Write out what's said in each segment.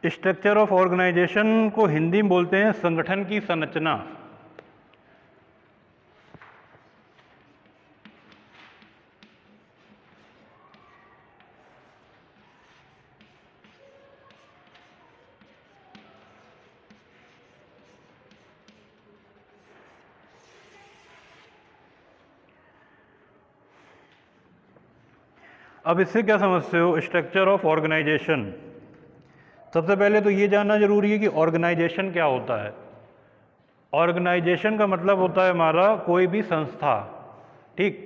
Structure of organisation को हिंदी में बोलते हैं संगठन की संरचना। अब इससे क्या समझते हो स्ट्रक्चर ऑफ ऑर्गेनाइजेशन? सबसे पहले तो ये जानना जरूरी है कि ऑर्गेनाइजेशन क्या होता है। ऑर्गेनाइजेशन का मतलब होता है हमारा कोई भी संस्था, ठीक,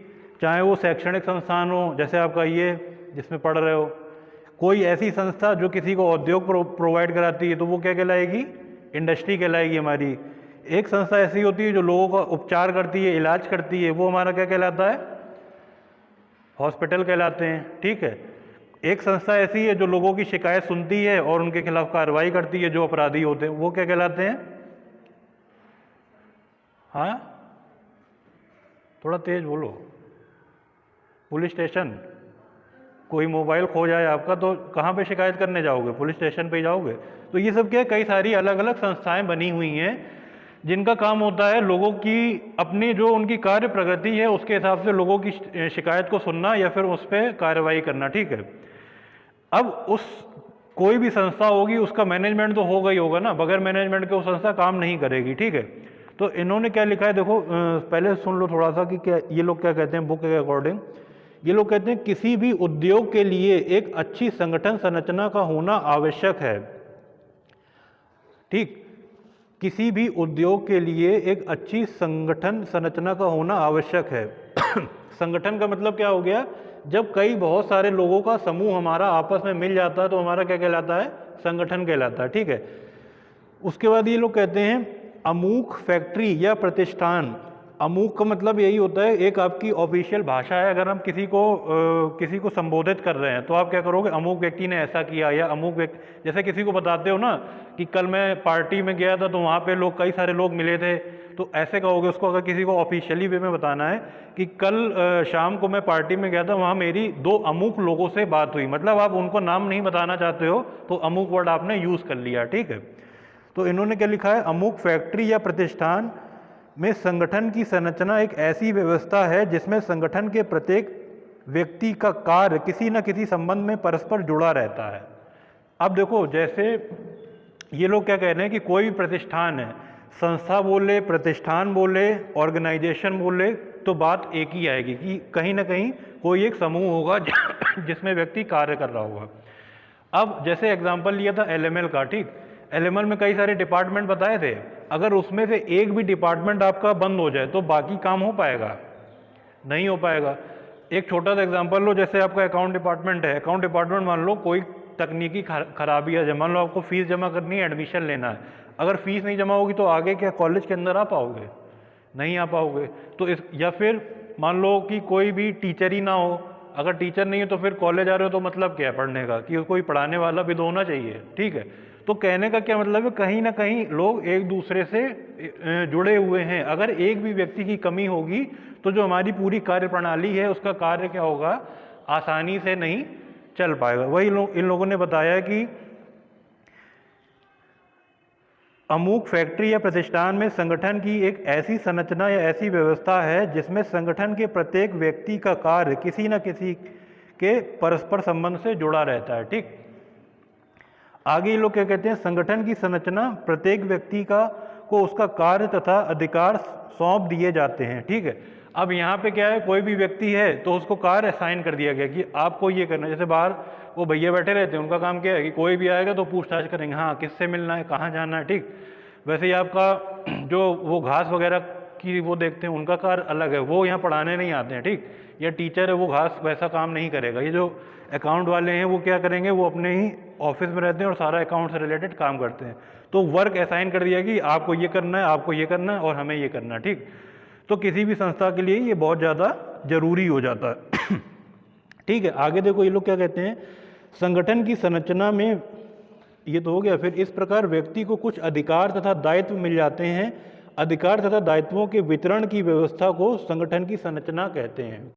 चाहे वो शैक्षणिक संस्थान हो जैसे आपका ये जिसमें पढ़ रहे हो, कोई ऐसी संस्था जो किसी को उद्योग प्रोवाइड कराती है तो वो क्या कहलाएगी? इंडस्ट्री कहलाएगी हमारी। एक संस्था ऐसी होती है जो लोगों का उपचार करती है, इलाज करती है, वो हमारा क्या कहलाता है? हॉस्पिटल कहलाते हैं, ठीक है। एक संस्था ऐसी है जो लोगों की शिकायत सुनती है और उनके खिलाफ कार्रवाई करती है, जो अपराधी होते हैं, वो क्या कहलाते हैं? हाँ, थोड़ा तेज बोलो। Police station. कोई मोबाइल खो जाए आपका तो कहाँ पे शिकायत करने जाओगे? पुलिस स्टेशन पे जाओगे। तो ये सब क्या, कई सारी अलग अलग संस्थाएं बनी हुई हैं जिनका काम होता है लोगों की अपनी जो उनकी कार्य प्रगति है उसके हिसाब से लोगों की शिकायत को सुनना या फिर उस पर कार्रवाई करना, ठीक है। अब उस कोई भी संस्था होगी उसका मैनेजमेंट तो होगा ही होगा ना, बगैर मैनेजमेंट के वो संस्था काम नहीं करेगी, ठीक है। तो इन्होंने क्या लिखा है देखो, पहले सुन लो थोड़ा सा कि क्या ये लोग क्या कहते हैं बुक के अकॉर्डिंग। ये लोग कहते हैं किसी भी उद्योग के लिए एक अच्छी संगठन संरचना का होना आवश्यक है, ठीक। किसी भी उद्योग के लिए एक अच्छी संगठन संरचना का होना आवश्यक है। संगठन का मतलब क्या हो गया? जब बहुत सारे लोगों का समूह हमारा आपस में मिल जाता है तो हमारा क्या कहलाता है? संगठन कहलाता है, ठीक है। उसके बाद ये लोग कहते हैं अमूक फैक्ट्री या प्रतिष्ठान। अमूक का मतलब यही होता है, एक आपकी ऑफिशियल भाषा है। अगर हम किसी को संबोधित कर रहे हैं तो आप क्या करोगे? अमूक व्यक्ति ने ऐसा किया, या अमूक व्यक्ति, जैसे किसी को बताते हो ना कि कल मैं पार्टी में गया था तो वहाँ पे कई सारे लोग मिले थे, तो ऐसे कहोगे उसको। अगर किसी को ऑफिशियली वे में बताना है कि कल शाम को मैं पार्टी में गया था, वहाँ मेरी 2 अमूक लोगों से बात हुई, मतलब आप उनको नाम नहीं बताना चाहते हो तो अमूक वर्ड आपने यूज़ कर लिया, ठीक है। तो इन्होंने क्या लिखा है? अमूक फैक्ट्री या प्रतिष्ठान में संगठन की संरचना एक ऐसी व्यवस्था है जिसमें संगठन के प्रत्येक व्यक्ति का कार्य किसी न किसी संबंध में परस्पर जुड़ा रहता है। अब देखो, जैसे ये लोग क्या कह रहे हैं कि कोई भी प्रतिष्ठान है, संस्था बोले, प्रतिष्ठान बोले, ऑर्गेनाइजेशन बोले, तो बात एक ही आएगी कि कहीं ना कहीं कोई एक समूह होगा जिसमें व्यक्ति कार्य कर रहा होगा। अब जैसे एग्जाम्पल लिया था एलएमएल का, ठीक। एलएमएल में कई सारे डिपार्टमेंट बताए थे, अगर उसमें से एक भी डिपार्टमेंट आपका बंद हो जाए तो बाकी काम हो पाएगा? नहीं हो पाएगा। एक छोटा सा एग्जांपल लो, जैसे आपका अकाउंट डिपार्टमेंट है। अकाउंट डिपार्टमेंट मान लो कोई तकनीकी खराबी है, मान लो आपको फीस जमा करनी है, एडमिशन लेना है। अगर फीस नहीं जमा होगी तो आगे क्या कॉलेज के अंदर आ पाओगे? नहीं आ पाओगे। तो या फिर मान लो कि कोई भी टीचर ही ना हो, अगर टीचर नहीं है तो फिर कॉलेज आ रहे हो तो मतलब क्या है पढ़ने का? कि कोई पढ़ाने वाला भी तो होना चाहिए, ठीक है। तो कहने का क्या मतलब है, कहीं ना कहीं लोग एक दूसरे से जुड़े हुए हैं। अगर एक भी व्यक्ति की कमी होगी तो जो हमारी पूरी कार्य प्रणाली है उसका कार्य क्या होगा? आसानी से नहीं चल पाएगा। वही इन लोगों ने बताया कि अमूक फैक्ट्री या प्रतिष्ठान में संगठन की एक ऐसी संरचना या ऐसी व्यवस्था है जिसमें संगठन के प्रत्येक व्यक्ति का कार्य किसी न किसी के परस्पर संबंध से जुड़ा रहता है, ठीक। आगे ये लोग क्या कहते हैं? संगठन की संरचना प्रत्येक व्यक्ति को उसका कार्य तथा अधिकार सौंप दिए जाते हैं, ठीक है। अब यहाँ पे क्या है, कोई भी व्यक्ति है तो उसको कार्य असाइन कर दिया गया कि आपको ये करना है। जैसे बाहर वो भैया बैठे रहते हैं, उनका काम क्या है कि कोई भी आएगा तो पूछताछ करेंगे, हाँ किससे मिलना है, कहाँ जाना है, ठीक। वैसे ही आपका जो वो घास वगैरह की वो देखते हैं, उनका कार्य अलग है, वो यहाँ पढ़ाने नहीं आते हैं, ठीक। या टीचर है वो घास वैसा काम नहीं करेगा। ये जो अकाउंट वाले हैं वो क्या करेंगे, वो अपने ही ऑफिस में रहते हैं और सारा अकाउंट से रिलेटेड काम करते हैं। तो वर्क असाइन कर दिया कि आपको ये करना है, आपको ये करना है और हमें ये करना है, ठीक। तो किसी भी संस्था के लिए ये बहुत ज़्यादा जरूरी हो जाता है, ठीक है। आगे देखो ये लोग क्या कहते हैं, संगठन की संरचना में ये तो हो गया। फिर इस प्रकार व्यक्ति को कुछ अधिकार तथा दायित्व मिल जाते हैं। अधिकार तथा दायित्वों के वितरण की व्यवस्था को संगठन की संरचना कहते हैं।